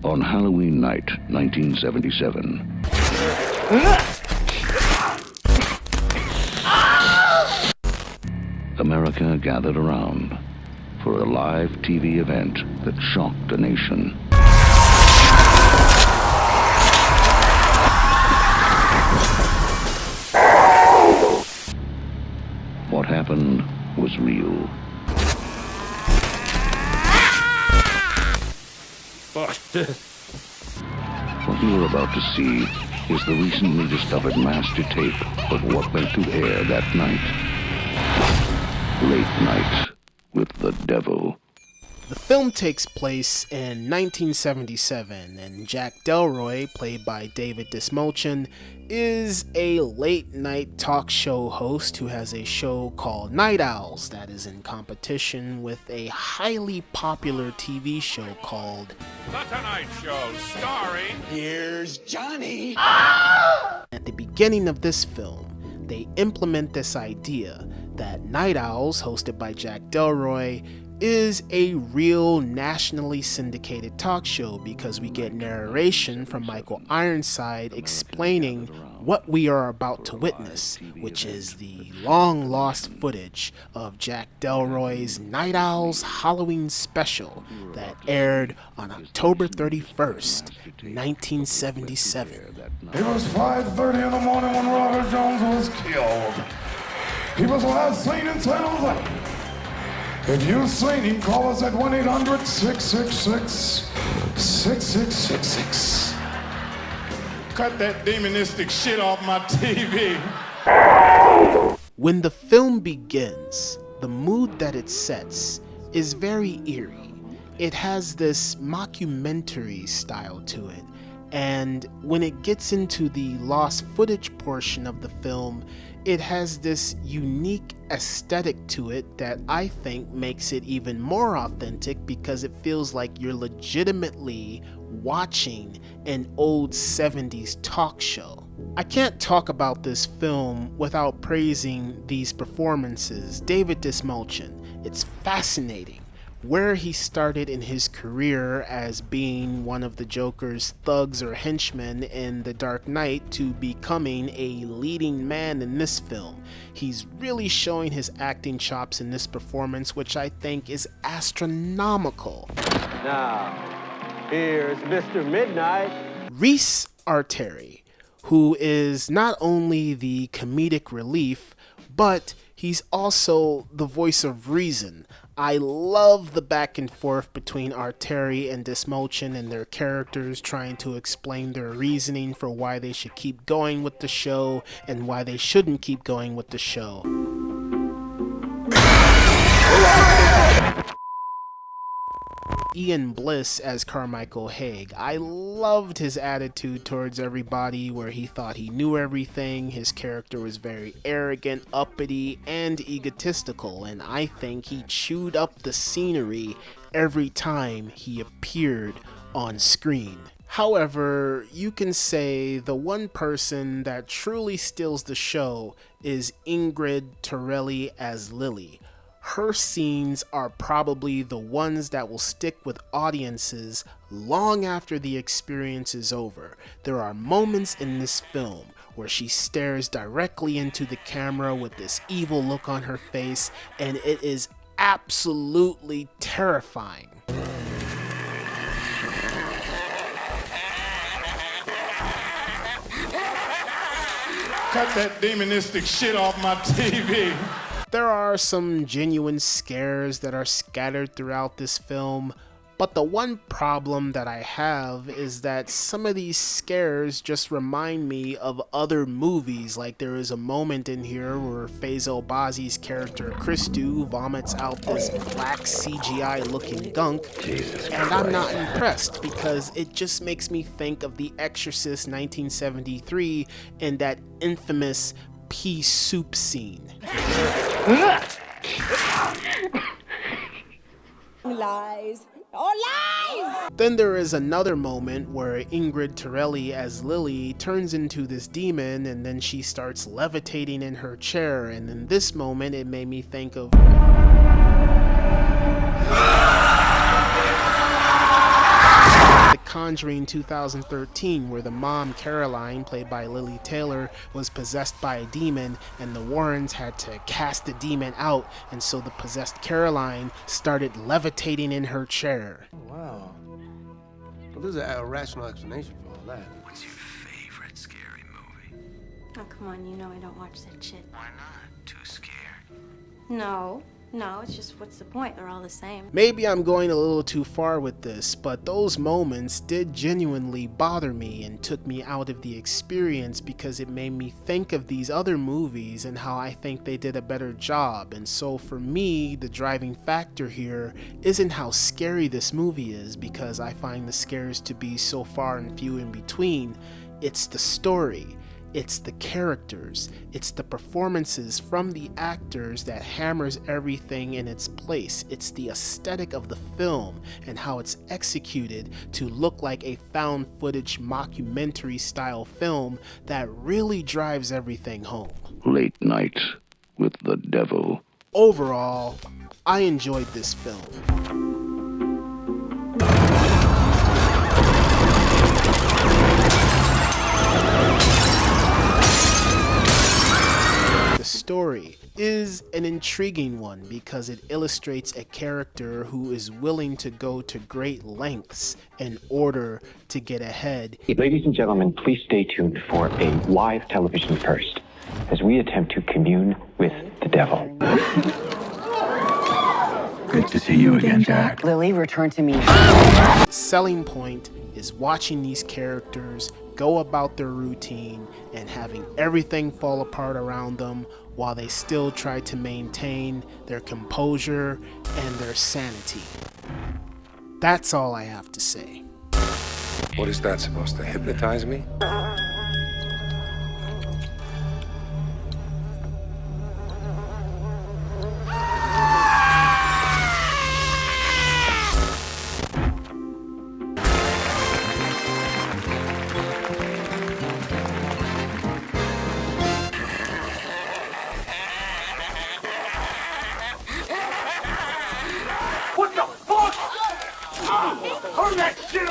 On Halloween night, 1977. America gathered around for a live TV event that shocked a nation. What happened was real. What you are about to see is the recently discovered master tape of what went to air that night. Late Night with the Devil. The film takes place in 1977, and Jack Delroy, played by David Dismulchen, is a late-night talk show host who has a show called Night Owls that is in competition with a highly popular TV show called The Tonight Show, starring... Here's Johnny! At the beginning of this film, they implement this idea that Night Owls, hosted by Jack Delroy, is a real nationally syndicated talk show because we get narration from Michael Ironside explaining what we are about to witness, which is the long lost footage of Jack Delroy's Night Owls Halloween special that aired on October 31st, 1977. It was 5:30 in the morning when Robert Jones was killed. He was last seen in San Jose. If you've seen him, call us at 1-800-666-6666. Cut that demonistic shit off my TV. When the film begins, the mood that it sets is very eerie. It has this mockumentary style to it, and when it gets into the lost footage portion of the film, it has this unique aesthetic to it that I think makes it even more authentic because it feels like you're legitimately watching an old 70s talk show. I can't talk about this film without praising these performances. David Dismulchen, it's fascinating where he started in his career as being one of the Joker's thugs or henchmen in The Dark Knight to becoming a leading man in this film. He's really showing his acting chops in this performance, which I think is astronomical. Now, here's Mr. Midnight. Rees, who is not only the comedic relief, but he's also the voice of reason. I love the back and forth between Arteri and Dismulchen and their characters trying to explain their reasoning for why they should keep going with the show and why they shouldn't keep going with the show. Ian Bliss as Carmichael Haig. I loved his attitude towards everybody where he thought he knew everything. His character was very arrogant, uppity, and egotistical, and I think he chewed up the scenery every time he appeared on screen. However, you can say the one person that truly steals the show is Ingrid Torelli as Lily. Her scenes are probably the ones that will stick with audiences long after the experience is over. There are moments in this film where she stares directly into the camera with this evil look on her face, and it is absolutely terrifying. Cut that demonistic shit off my TV. There are some genuine scares that are scattered throughout this film, but the one problem that I have is that some of these scares just remind me of other movies. Like there is a moment in here where Faisal Bazi's character Christou vomits out this black CGI looking gunk, and I'm not impressed because it just makes me think of The Exorcist 1973 and that infamous pea soup scene. Lies. All lies! Then there is another moment where Ingrid Torelli as Lily turns into this demon and then she starts levitating in her chair, and in this moment it made me think of the Conjuring 2013, where the mom, Caroline, played by Lily Taylor, was possessed by a demon, and the Warrens had to cast the demon out, and so the possessed Caroline started levitating in her chair. Wow. Well, there's a rational explanation for all that. What's your favorite scary movie? Oh, come on, you know I don't watch that shit. Why not? Too scared? No, it's just what's the point? They're all the same. Maybe I'm going a little too far with this, but those moments did genuinely bother me and took me out of the experience because it made me think of these other movies and how I think they did a better job. And so for me, the driving factor here isn't how scary this movie is, because I find the scares to be so far and few in between. It's the story. It's the characters, it's the performances from the actors that hammers everything in its place. It's the aesthetic of the film and how it's executed to look like a found footage mockumentary style film that really drives everything home. Late Night with the Devil. Overall, I enjoyed this film. The story is an intriguing one because it illustrates a character who is willing to go to great lengths in order to get ahead. Ladies and gentlemen, please stay tuned for a live television first as we attempt to commune with the devil. Good to see you again, Jack. Lily, return to me. Selling point is watching these characters go about their routine and having everything fall apart around them while they still try to maintain their composure and their sanity. That's all I have to say. What is that supposed to hypnotize me? Turn that shit